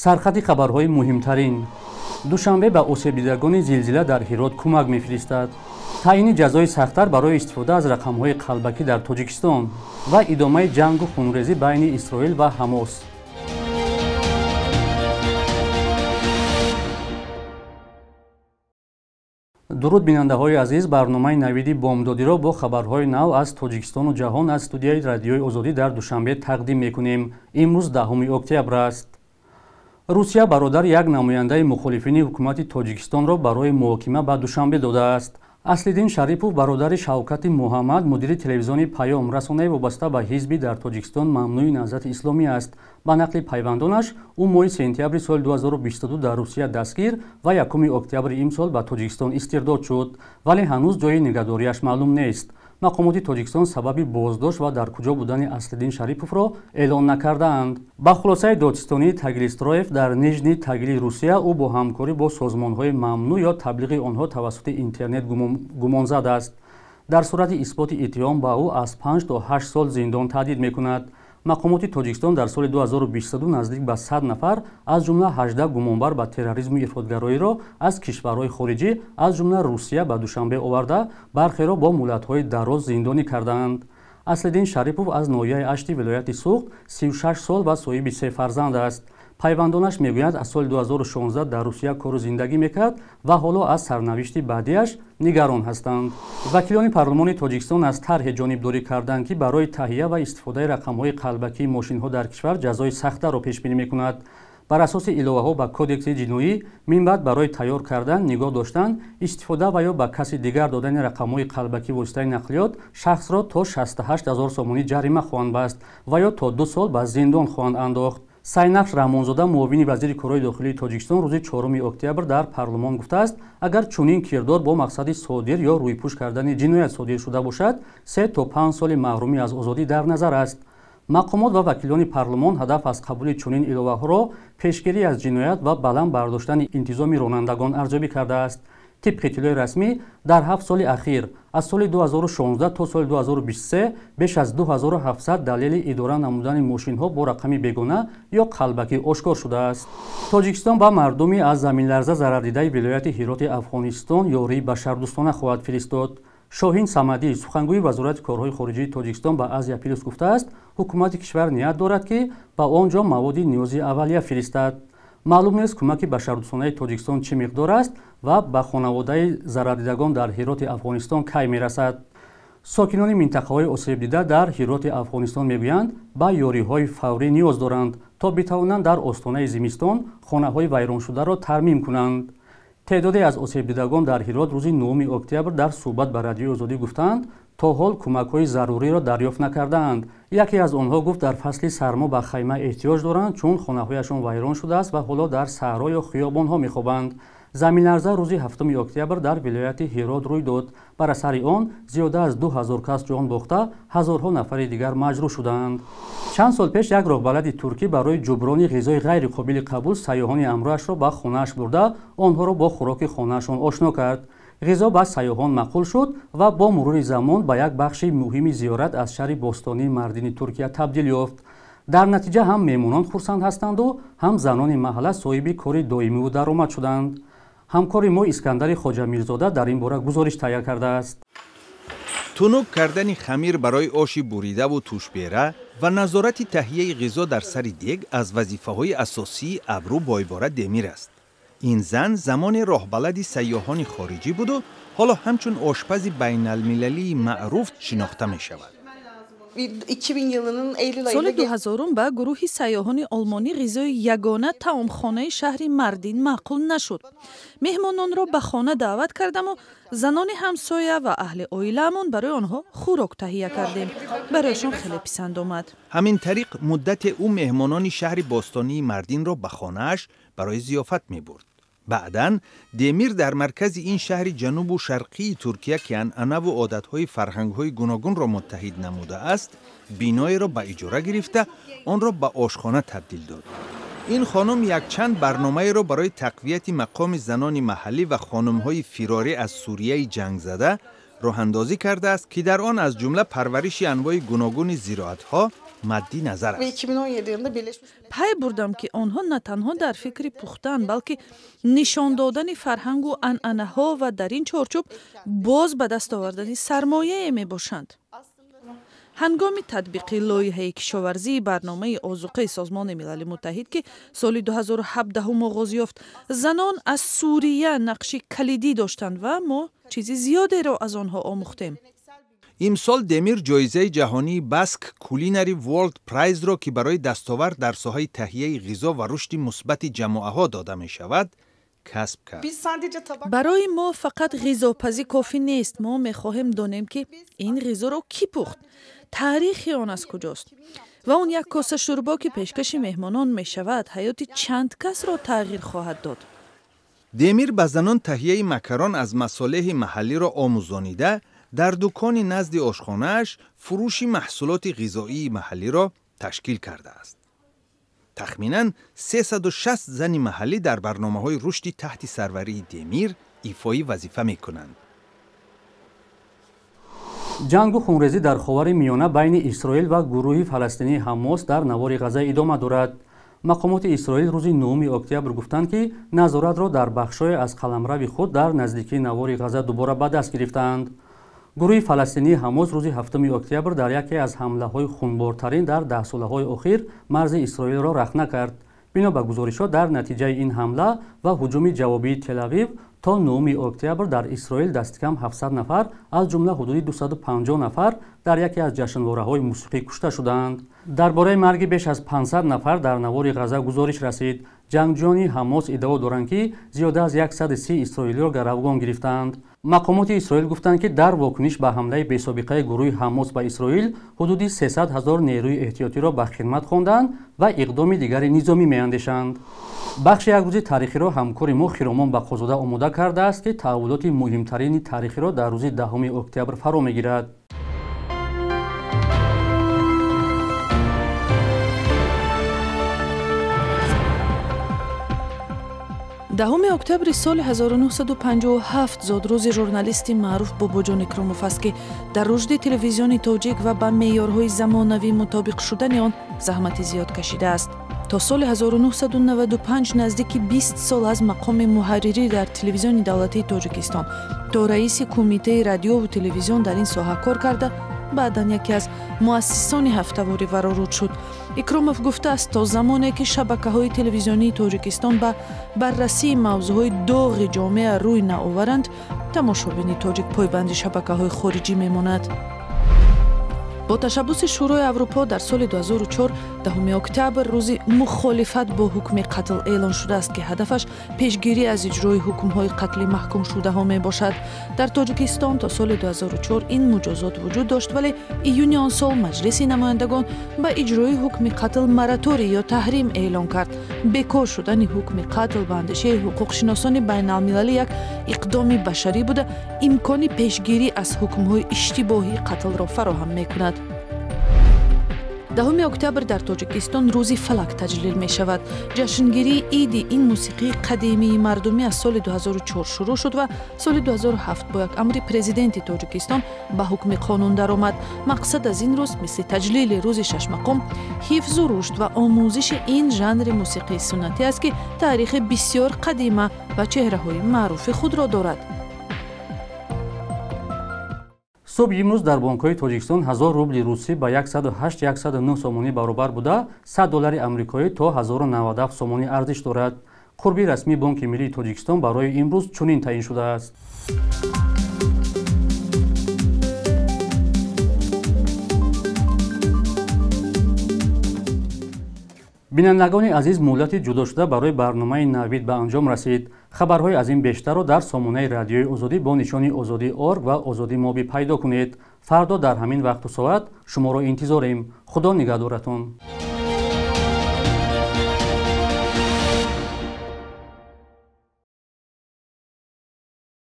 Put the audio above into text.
сархати хабарҳои муҳимтарин. душанбе ба осебдидагони зилзила дар ҳирот кӯмак мефиристад. таъини ҷазои сахттар барои истифода аз рақамҳои қалбакӣ дар тоҷикистон ва идомаи ҷангу хунрезӣ байни исроил ва ҳамос. дуруд бинандаҳои азиз, барномаи навиди бомдодиро бо хабарҳои нав аз Тоҷикистону ҷаҳон аз студияи радиои Озодӣ дар душанбе тақдим мекунем. имрӯз 10 октябр аст. русия бародар як намояндаи мухолифини ҳукумати Тоҷикистонро барои муҳокима ба душанбе додааст. Аслиддин Шарипов бародари Шавкати Муҳаммад мудири телевизиони Паём расонаи вобаста ба ҳизби дар Тоҷикистон Мамнӯи Наҳзати Исломӣ аст. ба нақли пайвандонаш ӯ моҳи сентябри соли 2022 дар Русия дастгир ва 1 октябри имсол ба Тоҷикистон истирдод шуд, вале ҳанӯз ҷои нигаҳдориаш маълум нест. мақомоти Тоҷикистон сабаби боздошт ва дар куҷо будани Аслиддин Шариповро эълон накардаанд. ба хулосаи додистонии Тагилистроев дар Нижни Тагили Русия ӯ бо ҳамкорӣ бо созмонҳои мамнӯъ ё таблиғи онҳо тавассути интернет гумонзад аст. дар сурати исботи иттиҳом ба ӯ аз 5 то 8 сол зиндон таҳдид мекунад. мақомоти Тоҷикистон дар соли 2022 наздик ба 100 нафар аз ҷумла 18 гумонбар ба терроризму ирфотгароиро аз кишварҳои хориҷӣ аз ҷумла Русия ба душанбе оварда бархеро бо муддатҳои дароз зиндонӣ кардаанд. Аслиддин Шарипов аз ноҳияи Ашти вилояти Суғд 36 сол ва соҳиби 3 фарзанд аст. пайвандонаш мегӯяд аз соли 2016 дар Русия кору зиндагӣ мекард ва ҳоло аз сарнавишти баъдиаш нигарон ҳастанд. вакилони парлумони Тоҷикистон аз тарҳи ҷонибдорӣ карданд, ки барои таҳия ва истифодаи рақамҳои қалбакии мошинҳо дар кишвар ҷазои сахттарро пешбинӣ мекунад. бар асоси иловаҳо ба кодекси ҷиноӣ минбаъд барои тайёр кардан, нигоҳ доштан, истифода ва ё ба каси дигар додани рақамҳои қалбакӣ воситаи нақлиёт шахсро то 68 000 сомонӣ ҷарима хоҳанд баст ва ё то 2 сол ба зиндон хоҳанд андохт. Сайнақш Рамонзода муовини вазири корҳои дохилии Тоҷикистон рӯзи 4 октябр дар парлумон гуфтааст, агар чунин кирдор бо мақсади содир ё рӯйпӯш кардани ҷиноят содир шуда бошад, 3 то 5 соли маҳрумӣ аз озодӣ дар назар аст. мақомот ва вакилони парлумон ҳадаф аз қабули чунин иловаҳоро пешгирӣ аз ҷиноят ва баланд бардоштани интизоми ронандагон арзёбӣ кардааст. тибқи иттилои расмӣ дар 7 соли ахир аз соли 2016 то соли 2023 беш аз 2700 далели идора намудани мошинҳо бо рақами бегона ё қалбакӣ ошкор шудааст. Тоҷикистон ба мардуми аз заминларза зарардидаи вилояти Ҳироти Афғонистон ёрии башардӯстона хоҳад фиристод. Шоҳин Самадӣ, сухангӯи Вазорати корҳои хориҷии Тоҷикистон ба Азия Плюс гуфтааст, ҳукумати кишвар ният дорад, ки ба он ҷо маводи ниёзи аввалия фиристад. маълум нест кӯмаки башардӯстонаи Тоҷикистон чӣ миқдор аст ва ба хонаводаи зарардидагон дар Ҳироти Афғонистон кай мерасад. сокинони минтақаҳои осебдида дар Ҳироти Афғонистон мегӯянд, ба ёриҳои фаврӣ ниёз доранд, то битавонанд дар остонаи зимистон хонаҳои вайроншударо тармим кунанд. теъдоде аз осебдидагон дар Ҳирот рӯзи 9 октябр дар суҳбат ба Радиои Озодӣ гуфтанд, то ҳол кӯмакҳои заруриро дарёфт накардаанд. яке аз онҳо гуфт, дар фасли сармо ба хайма эҳтиёҷ доранд, чун хонаҳояшон вайрон шудааст ва ҳоло дар саҳро ё хиёбонҳо мехобанд. заминларза рӯзи 7 октябр дар вилояти Ҳирот рӯй дод. бар асари он зиёда аз 2000 кас ҷон бохта, ҳазорҳо нафари дигар маҷрӯҳ шуданд. чанд сол пеш як роҳбалади туркӣ барои ҷуброни ғизои ғайриқобили қабул сайёҳони амрӯашро ба хонааш бурда, онҳоро бо хӯроки хонаашон ошно кард. ғизо ба сайёҳон маъқул шуд ва бо мурури замон ба як бахши муҳими зиёрат аз шаҳри бостонии Мардини Туркия табдил ёфт. дар натиҷа ҳам меҳмонон хурсанд ҳастанду ҳам занони маҳалла соҳиби кори доимиву даромад шуданд. ҳамкори мо Искандари Хоҷамирзода дар ин бора гузориш таҳия кардааст. тунук кардани хамир барои оши буридаву тушбера ва назорати таҳияи ғизо дар сари дег аз вазифаҳои асосии Абру Бойбора Демир аст. ин зан замони роҳбалади сайёҳони хориҷӣ буду ҳоло ҳамчун ошпази байналмилалии маъруф шинохта мешавад. 2000 yılının Eylül соли ayında 2000 ба гурӯҳи сайёҳони олмонӣ ғизои ягона таомхонаи шаҳри Мардин маъқул нашуд. меҳмононро ба хона даъват кардаму занони ҳамсоя ва аҳли оилаамон барои онҳо хӯрок таҳия кардем. барояшон хеле писанд омад. ҳамин тариқ муддате ӯ меҳмонони шаҳри бостонии Мардинро ба хонааш барои зиёфат мебурд. баъдан Демир дар маркази ин шаҳри ҷанубу шарқии Туркия ки анъанаву одатҳои фарҳангҳои гуногунро муттаҳид намудааст, биноеро ба иҷора гирифта, онро ба ошхона табдил дод. ин хонум якчанд барномаеро барои тақвияти мақоми занони маҳаллӣ ва хонумҳои фирорӣ аз Сурияи ҷангзада роҳандозӣ кардааст, ки дар он аз ҷумла парвариши анвои гуногуни зироатҳо, مدی نظر Ve است. 2017 yılında Birleşmiş пай бурдам ки онҳо на танҳо дар фикри пухтаанд, балки нишон додани фарҳангу анъанаҳо ва дар ин чорчӯб боз ба даст овардани сармояе мебошанд. ҳангоми татбиқи лоиҳаи кишоварзии барномаи озуқаи созмони милали муттаҳид ки соли 2017 оғоз ёфт, занон аз Сурия нақши калидӣ доштанд ва мо чизи зиёдеро аз онҳо омӯхтем. امسال دمیر جایزه جهانی باسک کولینری ورلد پرایز را که برای دستاورد در ساحه تهیه غذا و رشد مثبت جماعه‌ها داده می شود کسب کرد. biz sadece tabak барои мо фақат ғизопазӣ кофӣ нест. мо мехоҳем донем ки ин ғизоро кӣ пухт, таърихи он аз куҷост ва он як коса шӯрбо ки пешкаши меҳмонон мешавад ҳаёти чанд касро тағйир хоҳад дод. دمیر به زنان تهیه مکران از مصالح محلی را آموزانیده در دکان نزد آشخانه‌اش فروش محصولات غذایی محلی را تشکیل کرده است. تخمیناً 360 زن محلی در برنامه‌های رشد تحت سروری دمیر ایفای وظیفه می‌کنند. ҷангу хунрезӣ дар ховари миёна байни исроил ва гурӯҳи фаластинии ҳамос дар навори ғаза идома дорад. мақомоти исроил рӯзи 9 октябр гуфтанд ки назоратро дар бахшҳое аз қаламрави худ дар наздикии навори ғаза дубора ба даст гирифтанд. гурӯҳи фаластинии ҳамос рӯзи 7 октябр дар яке аз ҳамлаҳои хунбортарин дар 10 солаҳои охир марзи исроилро рахна кард. бино ба гузоришҳо дар натиҷаи ин ҳамла ва ҳуҷуми ҷавобии Тель-Авив то 9 октябр дар Исроил дасти кам 700 нафар аз ҷумла ҳудуди 250 нафар дар яке аз ҷашнвораҳои мусиқӣ кушта шуданд. дар бораи марги беш аз 500 нафар дар навори ғаза гузориш расид. ҷангҷӯёни ҳамос иддао доранд ки зиёда аз 130 исроилиро гаравгон гирифтанд. мақомоти Исроил гуфтанд ки дар вокуниш ба ҳамлаи бесобиқаи гурӯҳи ҳамос ба Исроил ҳудуди 300 000 нерӯи эҳтиётиро ба хидмат хонданд ва иқдоми дигари низомӣ меандешанд. бахши якрӯзи таърихиро ҳамкори мо Хиромон Бақозода омода кардааст ки таҳаввулоти муҳимтарини таърихиро дар рӯзи 10 октябр фаро мегирад. 10 октябри соли 1957 зодрӯзи журналисти маъруф Бобоҷон Икромов аст ки дар рушди телевизиони тоҷик ва ба меъёрҳои замонавӣ мутобиқ шудани он заҳмати зиёд кашидааст. то соли 1995 наздики 20 сол аз мақоми муҳаррирӣ дар телевизиони давлатии Тоҷикистон то раиси кумитаи радиову телевизион дар ин соҳа кор карда, баъдан яке аз муассисони ҳафтавори вароруд шуд. Икромов гуфтааст, то замоне ки шабакаҳои телевизионии Тоҷикистон ба баррасии мавзӯъҳои доғи ҷомеа рӯй наоваранд, тамошобини тоҷик пойбанди шабакаҳои хориҷӣ мемонад. бо ташаббуси шӯрои аврупо дар соли 2004 10 октябр рӯзи мухолифат бо ҳукми қатл эълон шудааст ки ҳадафаш пешгирӣ аз иҷрои ҳукмҳои қатли маҳкумшудаҳо мебошад. дар Тоҷикистон то соли 2004 ин муҷозот вуҷуд дошт, вале июни он сол маҷлиси намояндагон ба иҷрои ҳукми қатл мораторий ё таҳрим эълон кард. бекор шудани ҳукми қатл ба андешаи ҳуқуқшиносони байналмилалӣ як иқдоми башарӣ буда имкони пешгирӣ аз ҳукмҳои иштибоҳии қатлро фароҳам мекунад. 10 октябр дар Тоҷикистон рӯзи фалак таҷлил мешавад. ҷашнгирии иди ин мусиқии қадимии мардумӣ аз соли 2004 шурӯъ шуд ва соли 2007 бо як амри президенти Тоҷикистон ба ҳукми қонун даромад. мақсад аз ин рӯз мисли таҷлили рӯзи шашмақум ҳифзу рушд ва омӯзиши ин жанри мусиқии суннатӣ аст ки таърихи бисёр қадима ва чеҳраҳои маъруфи худро дорад. субҳи имрӯз дар бонкҳои Тоҷикистон 1000 рубли русӣ ба 108-109 сомонӣ баробар буда $100 амрикоӣ то 1097 сомонӣ арзиш дорад. қурби расмии Бонки Миллии Тоҷикистон барои имрӯз чунин таъин шудааст. бинандагони азиз, муҳлати ҷудошуда барои барномаи навид ба анҷом расид. хабарҳои аз ин бештарро дар сомонаи радиои озодӣ бо нишони озодӣ.орг ва озодӣ моби пайдо кунед. фардо дар ҳамин вақту соат шуморо интизорем. худо нигаҳдоратон.